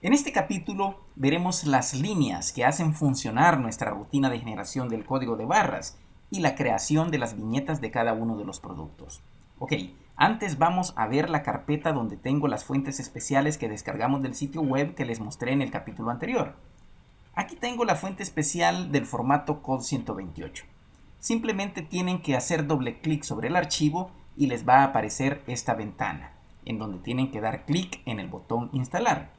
En este capítulo veremos las líneas que hacen funcionar nuestra rutina de generación del código de barras y la creación de las viñetas de cada uno de los productos. Ok, antes vamos a ver la carpeta donde tengo las fuentes especiales que descargamos del sitio web que les mostré en el capítulo anterior. Aquí tengo la fuente especial del formato COL 128. Simplemente tienen que hacer doble clic sobre el archivo y les va a aparecer esta ventana, en donde tienen que dar clic en el botón instalar.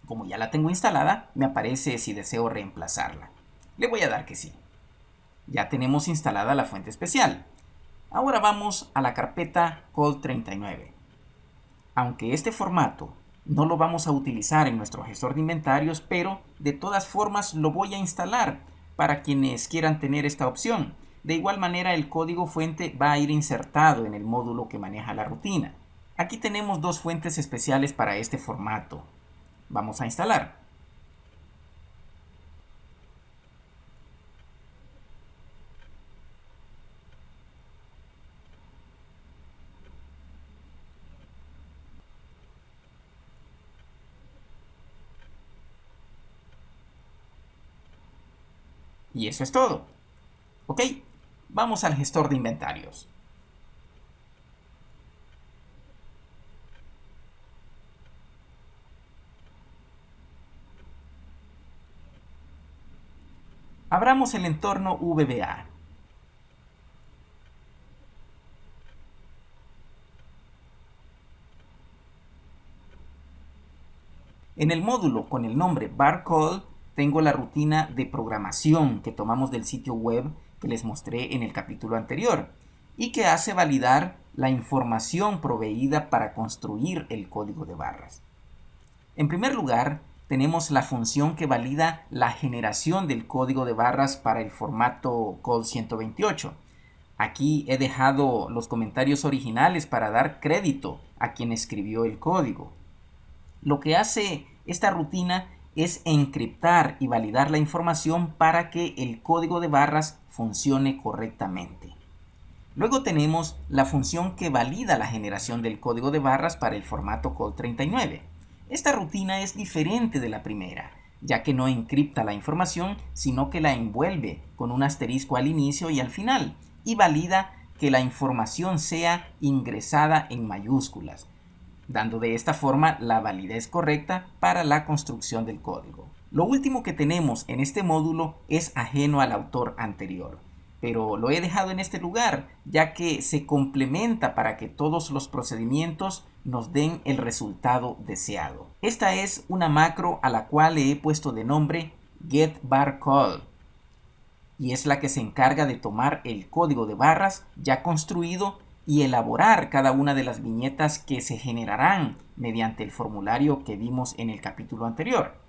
Como ya la tengo instalada, me aparece si deseo reemplazarla. Le voy a dar que sí. Ya tenemos instalada la fuente especial. Ahora vamos a la carpeta COL39. Aunque este formato no lo vamos a utilizar en nuestro gestor de inventarios, pero de todas formas lo voy a instalar para quienes quieran tener esta opción. De igual manera, el código fuente va a ir insertado en el módulo que maneja la rutina. Aquí tenemos dos fuentes especiales para este formato. Vamos a instalar. Y eso es todo. Ok, vamos al gestor de inventarios. Abramos el entorno VBA. En el módulo con el nombre barcode tengo la rutina de programación que tomamos del sitio web que les mostré en el capítulo anterior y que hace validar la información proveída para construir el código de barras. En primer lugar, tenemos la función que valida la generación del código de barras para el formato COL 128. Aquí he dejado los comentarios originales para dar crédito a quien escribió el código. Lo que hace esta rutina es encriptar y validar la información para que el código de barras funcione correctamente. Luego tenemos la función que valida la generación del código de barras para el formato COL39. Esta rutina es diferente de la primera, ya que no encripta la información, sino que la envuelve con un asterisco al inicio y al final, y valida que la información sea ingresada en mayúsculas, dando de esta forma la validez correcta para la construcción del código. Lo último que tenemos en este módulo es ajeno al autor anterior, pero lo he dejado en este lugar ya que se complementa para que todos los procedimientos nos den el resultado deseado. Esta es una macro a la cual le he puesto de nombre getBarCall y es la que se encarga de tomar el código de barras ya construido y elaborar cada una de las viñetas que se generarán mediante el formulario que vimos en el capítulo anterior.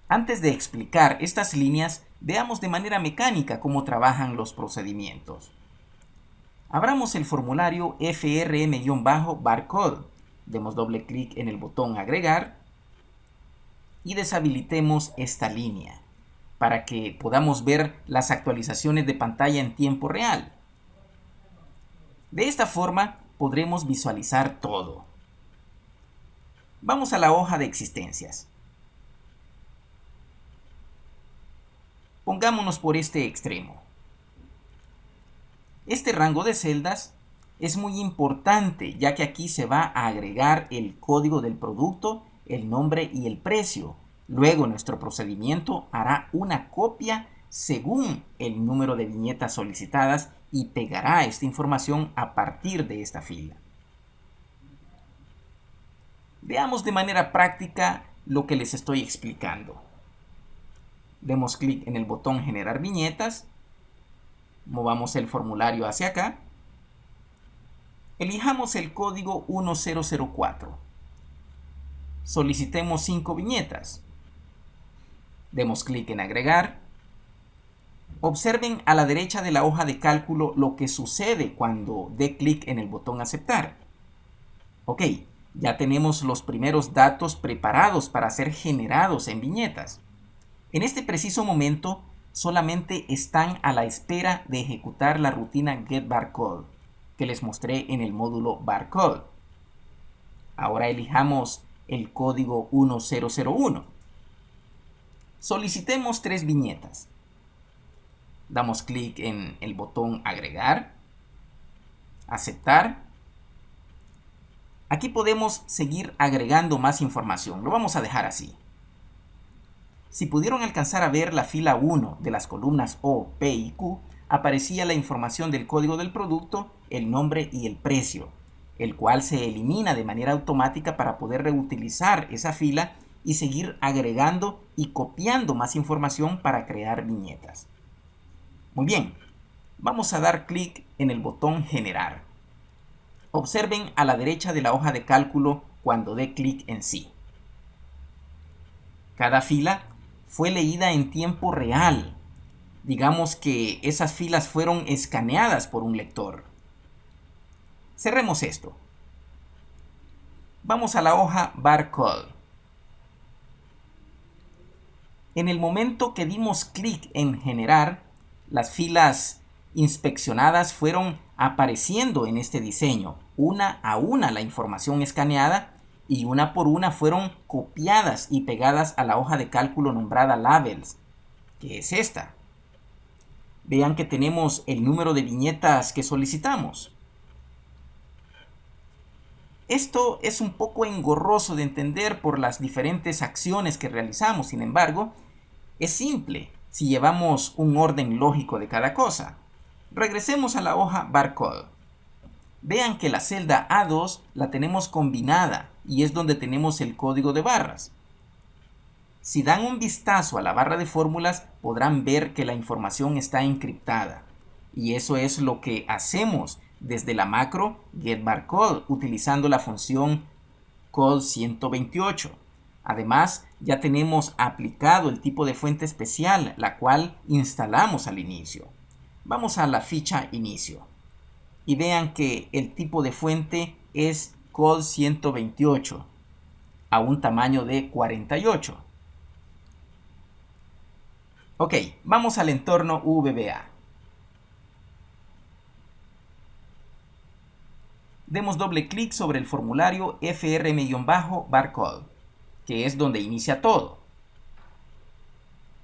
Antes de explicar estas líneas, veamos de manera mecánica cómo trabajan los procedimientos. Abramos el formulario frm-barcode, demos doble clic en el botón agregar y deshabilitemos esta línea para que podamos ver las actualizaciones de pantalla en tiempo real. De esta forma podremos visualizar todo. Vamos a la hoja de existencias. Pongámonos por este extremo. Este rango de celdas es muy importante ya que aquí se va a agregar el código del producto, el nombre y el precio. Luego nuestro procedimiento hará una copia según el número de viñetas solicitadas y pegará esta información a partir de esta fila. Veamos de manera práctica lo que les estoy explicando. Demos clic en el botón generar viñetas, movamos el formulario hacia acá, elijamos el código 1004, solicitemos 5 viñetas, demos clic en agregar. Observen a la derecha de la hoja de cálculo lo que sucede cuando dé clic en el botón aceptar. Ok, ya tenemos los primeros datos preparados para ser generados en viñetas. En este preciso momento solamente están a la espera de ejecutar la rutina getBarcode que les mostré en el módulo barcode. Ahora elijamos el código 1001. Solicitemos 3 viñetas. Damos clic en el botón agregar, aceptar. Aquí podemos seguir agregando más información. Lo vamos a dejar así. Si pudieron alcanzar a ver la fila 1 de las columnas O, P y Q, aparecía la información del código del producto, el nombre y el precio, el cual se elimina de manera automática para poder reutilizar esa fila y seguir agregando y copiando más información para crear viñetas. Muy bien, vamos a dar clic en el botón generar. Observen a la derecha de la hoja de cálculo cuando dé clic en sí. Cada fila fue leída en tiempo real. Digamos que esas filas fueron escaneadas por un lector. Cerremos esto. Vamos a la hoja Barcode. En el momento que dimos clic en generar, las filas inspeccionadas fueron apareciendo en este diseño. Una a una la información escaneada y una por una fueron copiadas y pegadas a la hoja de cálculo nombrada Labels, que es esta. Vean que tenemos el número de viñetas que solicitamos. Esto es un poco engorroso de entender por las diferentes acciones que realizamos, sin embargo, es simple si llevamos un orden lógico de cada cosa. Regresemos a la hoja Barcode. Vean que la celda A2 la tenemos combinada y es donde tenemos el código de barras. Si dan un vistazo a la barra de fórmulas, podrán ver que la información está encriptada. Y eso es lo que hacemos desde la macro getBarcode utilizando la función col128. Además, ya tenemos aplicado el tipo de fuente especial, la cual instalamos al inicio. Vamos a la ficha inicio. Y vean que el tipo de fuente es col128 a un tamaño de 48. Ok, vamos al entorno VBA. Demos doble clic sobre el formulario FRM-Barcode, que es donde inicia todo.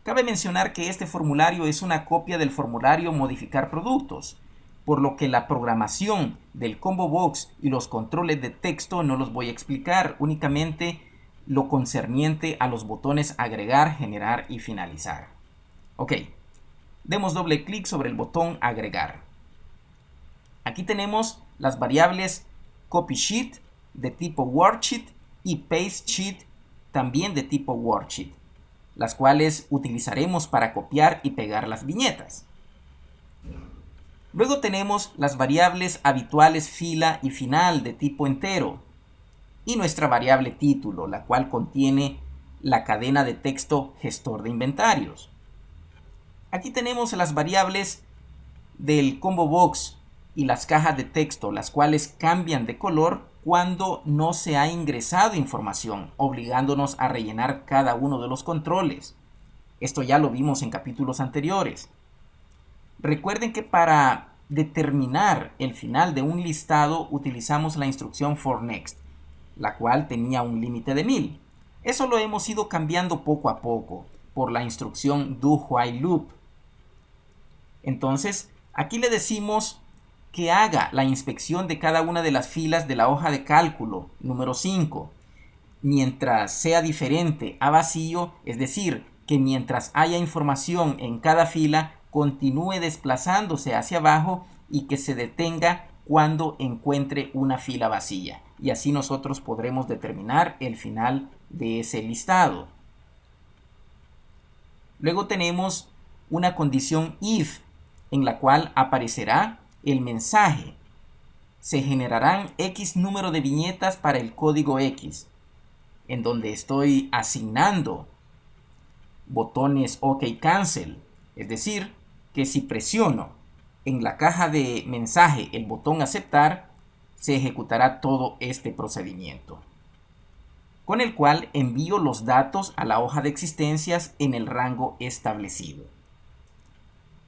Cabe mencionar que este formulario es una copia del formulario Modificar productos, por lo que la programación del combo box y los controles de texto no los voy a explicar, únicamente lo concerniente a los botones agregar, generar y finalizar. Ok, demos doble clic sobre el botón agregar. Aquí tenemos las variables CopySheet de tipo WordSheet y PasteSheet también de tipo WordSheet, las cuales utilizaremos para copiar y pegar las viñetas. Luego tenemos las variables habituales fila y final de tipo entero y nuestra variable título, la cual contiene la cadena de texto gestor de inventarios. Aquí tenemos las variables del combo box y las cajas de texto, las cuales cambian de color cuando no se ha ingresado información, obligándonos a rellenar cada uno de los controles. Esto ya lo vimos en capítulos anteriores. Recuerden que para determinar el final de un listado utilizamos la instrucción forNext, la cual tenía un límite de 1000. Eso lo hemos ido cambiando poco a poco por la instrucción doWhileLoop. Entonces, aquí le decimos que haga la inspección de cada una de las filas de la hoja de cálculo número 5, mientras sea diferente a vacío, es decir, que mientras haya información en cada fila, continúe desplazándose hacia abajo y que se detenga cuando encuentre una fila vacía. Y así nosotros podremos determinar el final de ese listado. Luego tenemos una condición if, en la cual aparecerá el mensaje. Se generarán X número de viñetas para el código X, en donde estoy asignando botones OK Cancel. Es decir, que si presiono en la caja de mensaje el botón aceptar, se ejecutará todo este procedimiento, con el cual envío los datos a la hoja de existencias en el rango establecido.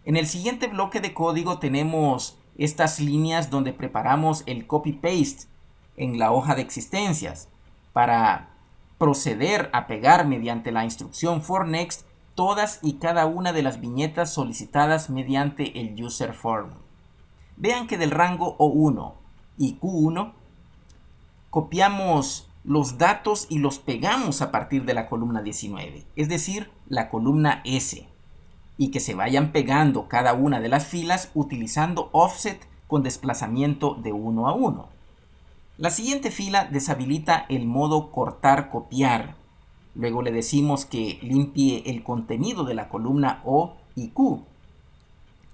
En el siguiente bloque de código tenemos estas líneas donde preparamos el copy-paste en la hoja de existencias para proceder a pegar mediante la instrucción for next todas y cada una de las viñetas solicitadas mediante el user form. Vean que del rango O1 y Q1 copiamos los datos y los pegamos a partir de la columna 19, es decir, la columna S, y que se vayan pegando cada una de las filas utilizando offset con desplazamiento de 1 a 1. La siguiente fila deshabilita el modo cortar-copiar. Luego le decimos que limpie el contenido de la columna O y Q.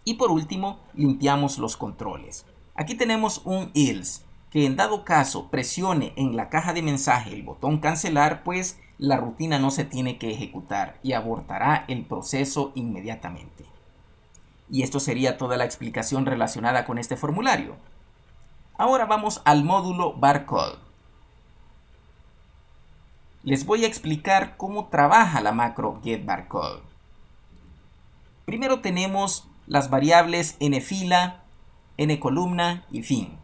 Y por último, limpiamos los controles. Aquí tenemos un else, que en dado caso presione en la caja de mensaje el botón cancelar, pues la rutina no se tiene que ejecutar y abortará el proceso inmediatamente. Y esto sería toda la explicación relacionada con este formulario. Ahora vamos al módulo barcode. Les voy a explicar cómo trabaja la macro getBarcode. Primero tenemos las variables nFila, nColumna y fin.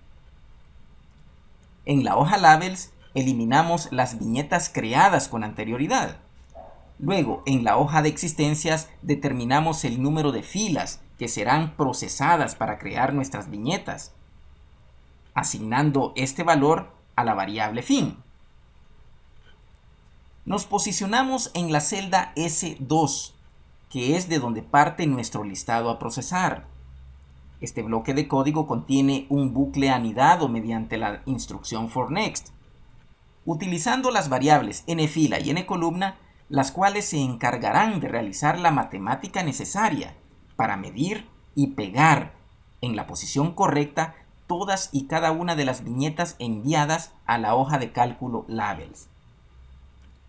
En la hoja labels eliminamos las viñetas creadas con anterioridad. Luego, en la hoja de existencias determinamos el número de filas que serán procesadas para crear nuestras viñetas, asignando este valor a la variable fin. Nos posicionamos en la celda S2, que es de donde parte nuestro listado a procesar. Este bloque de código contiene un bucle anidado mediante la instrucción for next, utilizando las variables nFila y nColumna, las cuales se encargarán de realizar la matemática necesaria para medir y pegar en la posición correcta todas y cada una de las viñetas enviadas a la hoja de cálculo labels.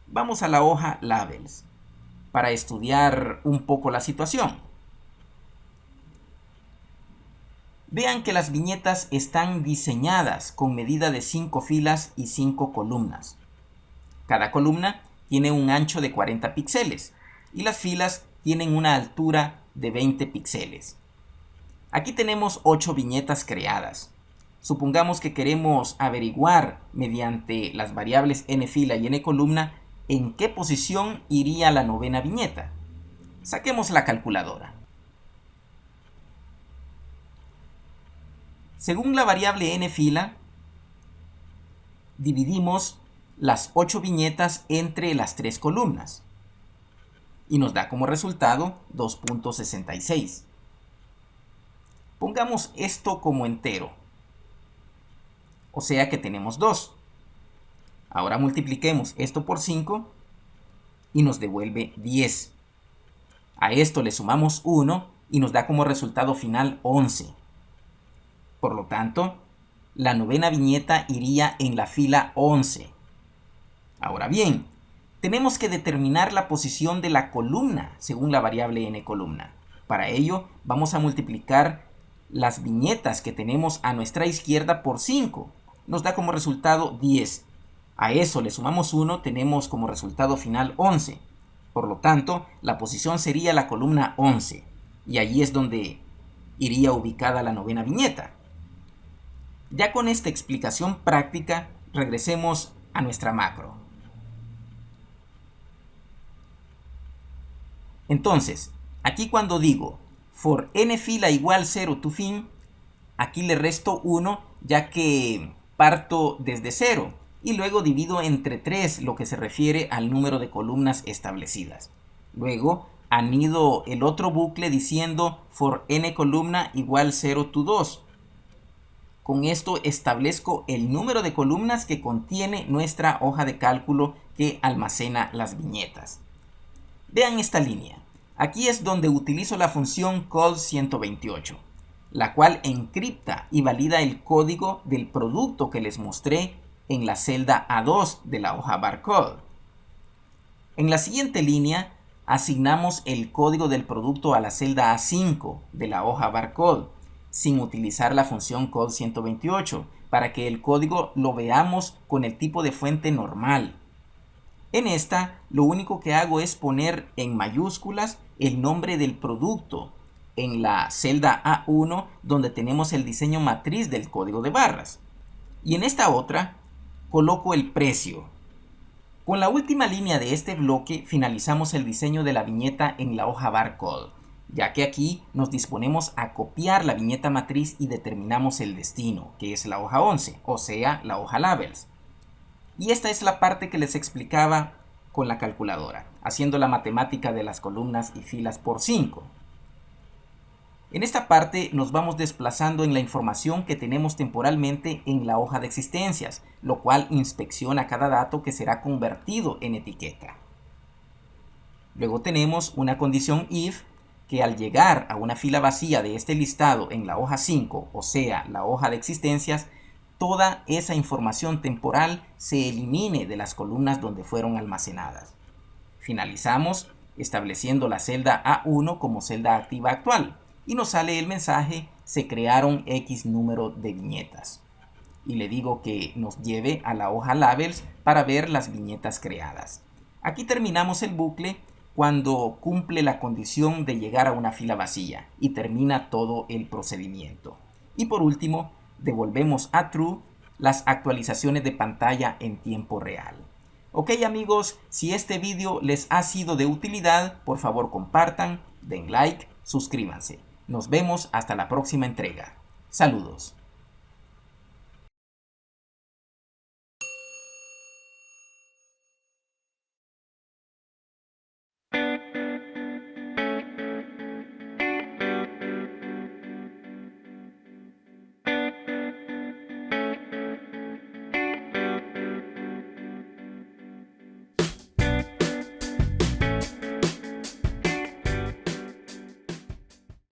Vamos a la hoja labels para estudiar un poco la situación. Vean que las viñetas están diseñadas con medida de 5 filas y 5 columnas. Cada columna tiene un ancho de 40 píxeles y las filas tienen una altura de 20 píxeles. Aquí tenemos 8 viñetas creadas. Supongamos que queremos averiguar mediante las variables nFila y nColumna en qué posición iría la novena viñeta. Saquemos la calculadora. Según la variable nFila, dividimos las 8 viñetas entre las 3 columnas y nos da como resultado 2.66. Pongamos esto como entero, o sea que tenemos 2. Ahora multipliquemos esto por 5 y nos devuelve 10. A esto le sumamos 1 y nos da como resultado final 11. Por lo tanto, la novena viñeta iría en la fila 11. Ahora bien, tenemos que determinar la posición de la columna según la variable nColumna. Para ello, vamos a multiplicar las viñetas que tenemos a nuestra izquierda por 5. Nos da como resultado 10. A eso le sumamos 1, tenemos como resultado final 11. Por lo tanto, la posición sería la columna 11. Y allí es donde iría ubicada la novena viñeta. Ya con esta explicación práctica, regresemos a nuestra macro. Entonces, aquí cuando digo for nFila igual 0 to fin, aquí le resto 1 ya que parto desde 0 y luego divido entre 3 lo que se refiere al número de columnas establecidas. Luego anido el otro bucle diciendo for nColumna igual 0 to 2. Con esto establezco el número de columnas que contiene nuestra hoja de cálculo que almacena las viñetas. Vean esta línea. Aquí es donde utilizo la función call128, la cual encripta y valida el código del producto que les mostré en la celda A2 de la hoja barcode. En la siguiente línea asignamos el código del producto a la celda A5 de la hoja barcode, sin utilizar la función call128, para que el código lo veamos con el tipo de fuente normal. En esta, lo único que hago es poner en mayúsculas el nombre del producto en la celda A1, donde tenemos el diseño matriz del código de barras. Y en esta otra, coloco el precio. Con la última línea de este bloque finalizamos el diseño de la viñeta en la hoja barcode, ya que aquí nos disponemos a copiar la viñeta matriz y determinamos el destino, que es la hoja 11, o sea, la hoja labels. Y esta es la parte que les explicaba con la calculadora, haciendo la matemática de las columnas y filas por 5. En esta parte nos vamos desplazando en la información que tenemos temporalmente en la hoja de existencias, lo cual inspecciona cada dato que será convertido en etiqueta. Luego tenemos una condición if que al llegar a una fila vacía de este listado en la hoja 5, o sea, la hoja de existencias, toda esa información temporal se elimine de las columnas donde fueron almacenadas. Finalizamos estableciendo la celda A1 como celda activa actual y nos sale el mensaje: se crearon X número de viñetas. Y le digo que nos lleve a la hoja labels para ver las viñetas creadas. Aquí terminamos el bucle cuando cumple la condición de llegar a una fila vacía y termina todo el procedimiento. Y por último, devolvemos a true las actualizaciones de pantalla en tiempo real. Ok amigos, si este vídeo les ha sido de utilidad, por favor compartan, den like, suscríbanse. Nos vemos hasta la próxima entrega. Saludos.